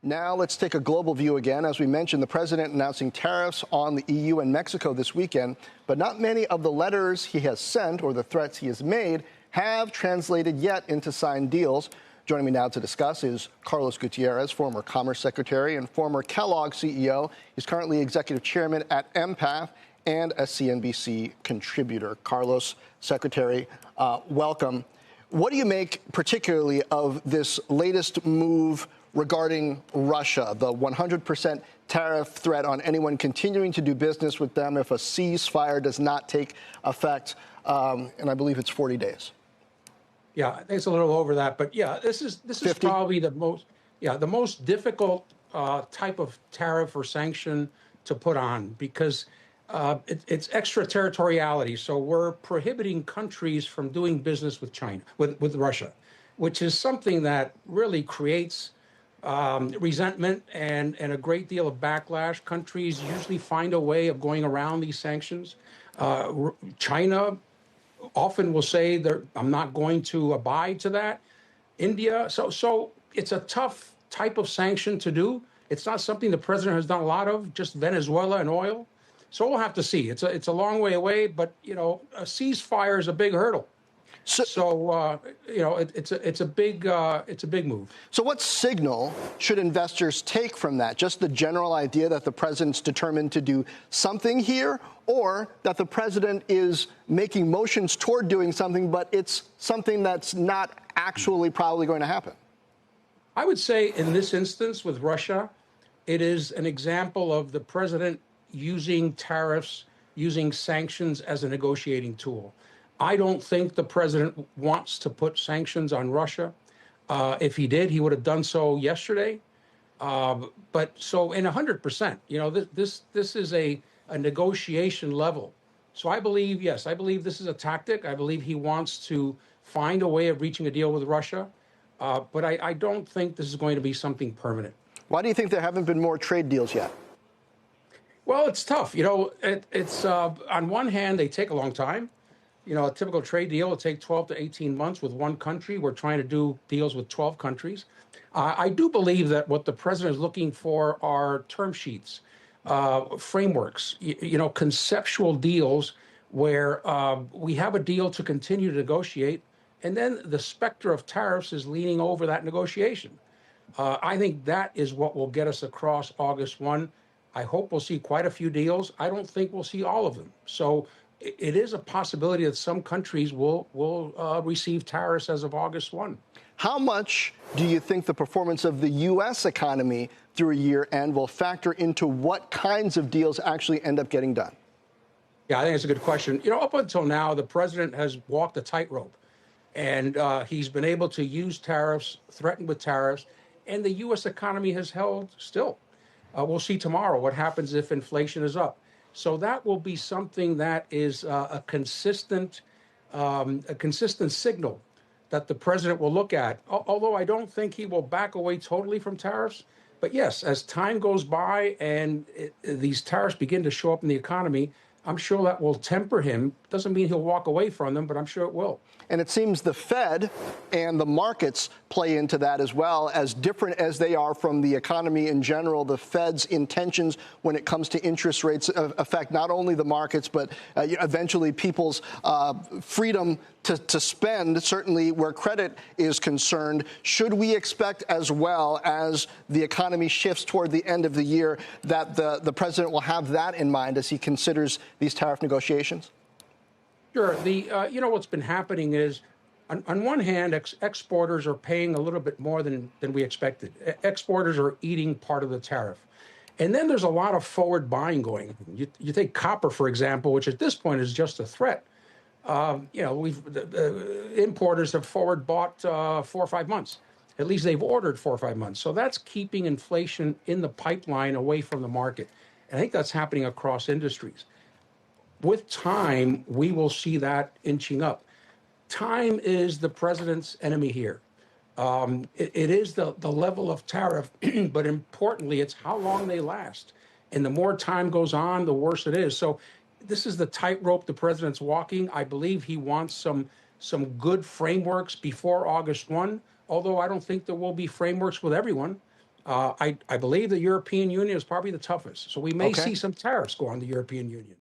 Now let's take a global view again. As we mentioned, the president announcing tariffs on the EU and Mexico this weekend, but not many of the letters he has sent or the threats he has made have translated yet into signed deals. Joining me now to discuss is Carlos Gutierrez, former Commerce Secretary and former Kellogg CEO. He's currently executive chairman at Empath and a CNBC contributor. Carlos, Secretary, welcome. What do you make particularly of this latest move regarding Russia, the 100% tariff threat on anyone continuing to do business with them if a ceasefire does not take effect, and I believe it's 40 days? Yeah, I think it's a little over that, but yeah, this is probably the most difficult type of tariff or sanction to put on because it's extraterritoriality. So we're prohibiting countries from doing business with China, with Russia, which is something that really creates resentment and a great deal of backlash. Countries usually find a way of going around these sanctions. China often will say that I'm not going to abide to that. India, so it's a tough type of sanction to do. It's not something the president has done a lot of, just Venezuela and oil. So we'll have to see. It's a long way away, but you know, a ceasefire is a big hurdle. So you know, it's a big move. So what signal should investors take from that? Just the general idea that the president's determined to do something here, or that the president is making motions toward doing something, but it's something that's not actually probably going to happen? I would say in this instance with Russia, it is an example of the president using tariffs, using sanctions as a negotiating tool. I don't think the president wants to put sanctions on Russia. If he did, he would have done so yesterday. But so in 100%, you know, this is a negotiation level. So I believe, yes, I believe this is a tactic. I believe he wants to find a way of reaching a deal with Russia. But I don't think this is going to be something permanent. Why do you think there haven't been more trade deals yet? Well, it's tough. You know, it's on one hand, they take a long time. You know, a typical trade deal will take 12 to 18 months with one country. We're trying to do deals with 12 countries. I do believe that what the president is looking for are term sheets, frameworks, you know, conceptual deals where we have a deal to continue to negotiate, and then the specter of tariffs is leaning over that negotiation. I think that is what will get us across August 1. I hope we'll see quite a few deals. I don't think we'll see all of them. So it is a possibility that some countries will receive tariffs as of August 1. How much do you think the performance of the U.S. economy through a year end will factor into what kinds of deals actually end up getting done? Yeah, I think it's a good question. You know, up until now, the president has walked a tightrope, and he's been able to use tariffs, threaten with tariffs, and the U.S. economy has held still. We'll see tomorrow what happens if inflation is up. So that will be something that is a consistent signal that the president will look at. Although I don't think he will back away totally from tariffs. But yes, as time goes by and these tariffs begin to show up in the economy, I'm sure that will temper him. Doesn't mean he'll walk away from them, but I'm sure it will. And it seems the Fed and the markets play into that as well. As different as they are from the economy in general, the Fed's intentions when it comes to interest rates affect not only the markets, but eventually people's freedom to spend, certainly where credit is concerned. Should we expect as well as the economy shifts toward the end of the year that the president will have that in mind as he considers these tariff negotiations? Sure. You know, what's been happening is, on one hand, exporters are paying a little bit more than we expected. Exporters are eating part of the tariff. And then there's a lot of forward buying going on. You take copper, for example, which at this point is just a threat. You know, importers have forward bought 4 or 5 months. At least they've ordered 4 or 5 months. So that's keeping inflation in the pipeline away from the market. And I think that's happening across industries. With time, we will see that inching up. Time is the president's enemy here. It is the level of tariff, but importantly, it's how long they last. And the more time goes on, the worse it is. So this is the tightrope the president's walking. I believe he wants some good frameworks before August 1, although I don't think there will be frameworks with everyone. I believe the European Union is probably the toughest. So we may Okay. see some tariffs go on the European Union.